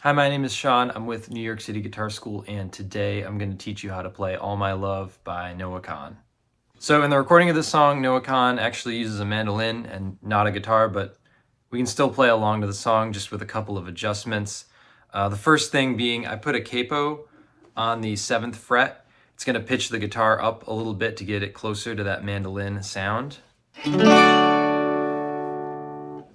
Hi, my name is Sean. I'm with New York City Guitar School, and today I'm going to teach you how to play All My Love by Noah Kahan. So in the recording of this song, Noah Kahan actually uses a mandolin and not a guitar, but we can still play along to the song just with a couple of adjustments. The first thing being I put a capo on the 7th fret. It's going to pitch the guitar up a little bit to get it closer to that mandolin sound.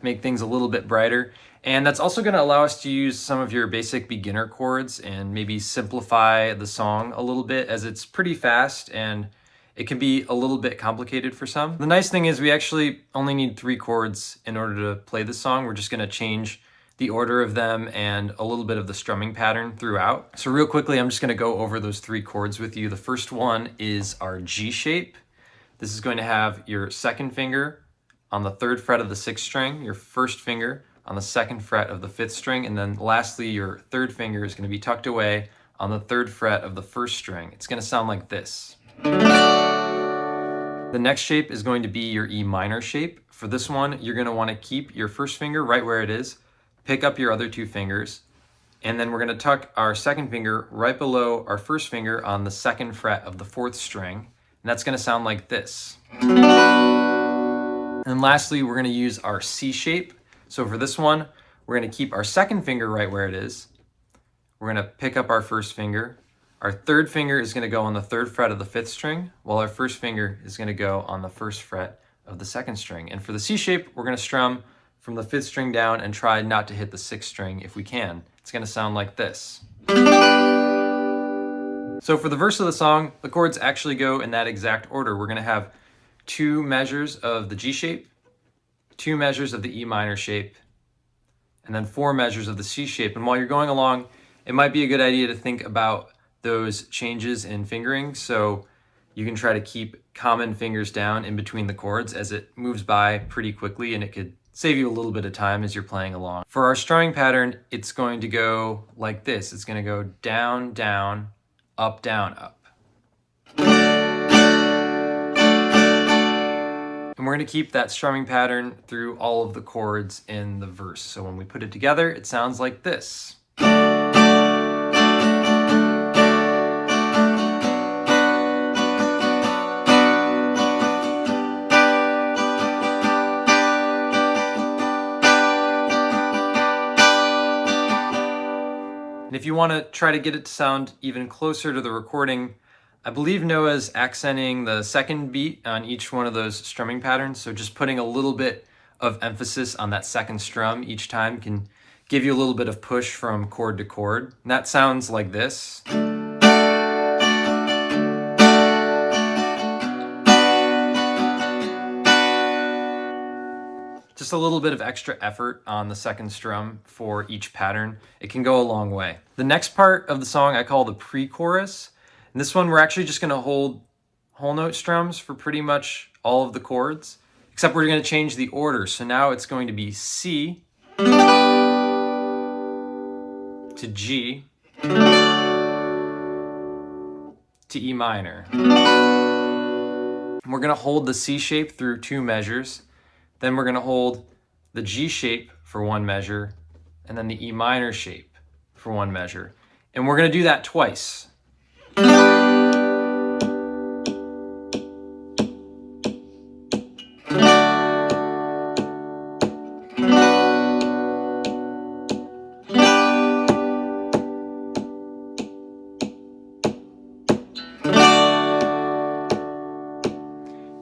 Make things a little bit brighter. And that's also going to allow us to use some of your basic beginner chords and maybe simplify the song a little bit, as it's pretty fast and it can be a little bit complicated for some. The nice thing is we actually only need 3 chords in order to play the song. We're just going to change the order of them and a little bit of the strumming pattern throughout. So real quickly, I'm just going to go over those 3 chords with you. The first one is our G shape. This is going to have your 2nd finger on the 3rd fret of the 6th string, your 1st finger on the 2nd fret of the 5th string, and then lastly your 3rd finger is going to be tucked away on the 3rd fret of the 1st string. It's going to sound like this. The next shape is going to be your E minor shape. For this one, you're going to want to keep your 1st finger right where it is, pick up your other 2 fingers, and then we're going to tuck our 2nd finger right below our 1st finger on the 2nd fret of the 4th string, and that's going to sound like this. And lastly, we're going to use our C shape. So for this one, we're going to keep our 2nd finger right where it is. We're going to pick up our 1st finger. Our 3rd finger is going to go on the 3rd fret of the 5th string, while our 1st finger is going to go on the 1st fret of the 2nd string. And for the C shape, we're going to strum from the 5th string down and try not to hit the 6th string if we can. It's going to sound like this. So for the verse of the song, the chords actually go in that exact order. We're going to have 2 measures of the G shape, 2 measures of the E minor shape, and then 4 measures of the C shape. And while you're going along, it might be a good idea to think about those changes in fingering, so you can try to keep common fingers down in between the chords, as it moves by pretty quickly and it could save you a little bit of time as you're playing along. For our strumming pattern, it's going to go like this. It's going to go down, down, up, down, up. And we're going to keep that strumming pattern through all of the chords in the verse. So when we put it together, it sounds like this. And if you want to try to get it to sound even closer to the recording, I believe Noah's accenting the 2nd beat on each one of those strumming patterns, so just putting a little bit of emphasis on that 2nd strum each time can give you a little bit of push from chord to chord. And that sounds like this. Just a little bit of extra effort on the 2nd strum for each pattern. It can go a long way. The next part of the song I call the pre-chorus. And this one, we're actually just going to hold whole note strums for pretty much all of the chords, except we're going to change the order. So now it's going to be C to G to E minor. And we're going to hold the C shape through 2 measures. Then we're going to hold the G shape for 1 measure, and then the E minor shape for 1 measure. And we're going to do that twice. And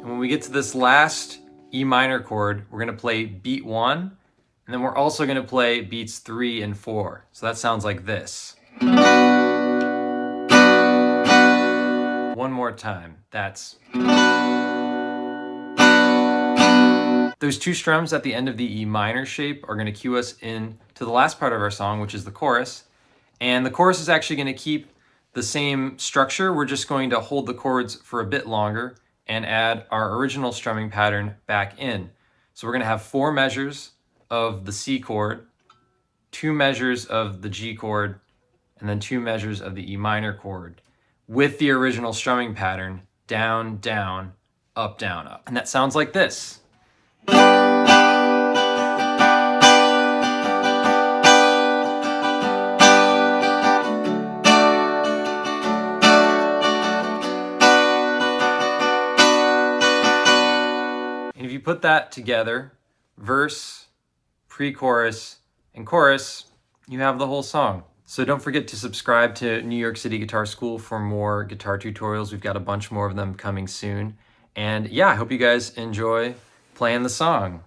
when we get to this last E minor chord, we're going to play beat 1, and then we're also going to play beats 3 and 4. So that sounds like this. One more time. That's. Those 2 strums at the end of the E minor shape are going to cue us in to the last part of our song, which is the chorus. And the chorus is actually going to keep the same structure. We're just going to hold the chords for a bit longer and add our original strumming pattern back in. So we're going to have 4 measures of the C chord, 2 measures of the G chord, and then 2 measures of the E minor chord with the original strumming pattern, down, down, up, down, up. And that sounds like this. put that together, verse, pre-chorus, and chorus, you have the whole song. So don't forget to subscribe to New York City Guitar School for more guitar tutorials. We've got a bunch more of them coming soon. And yeah, I hope you guys enjoy playing the song.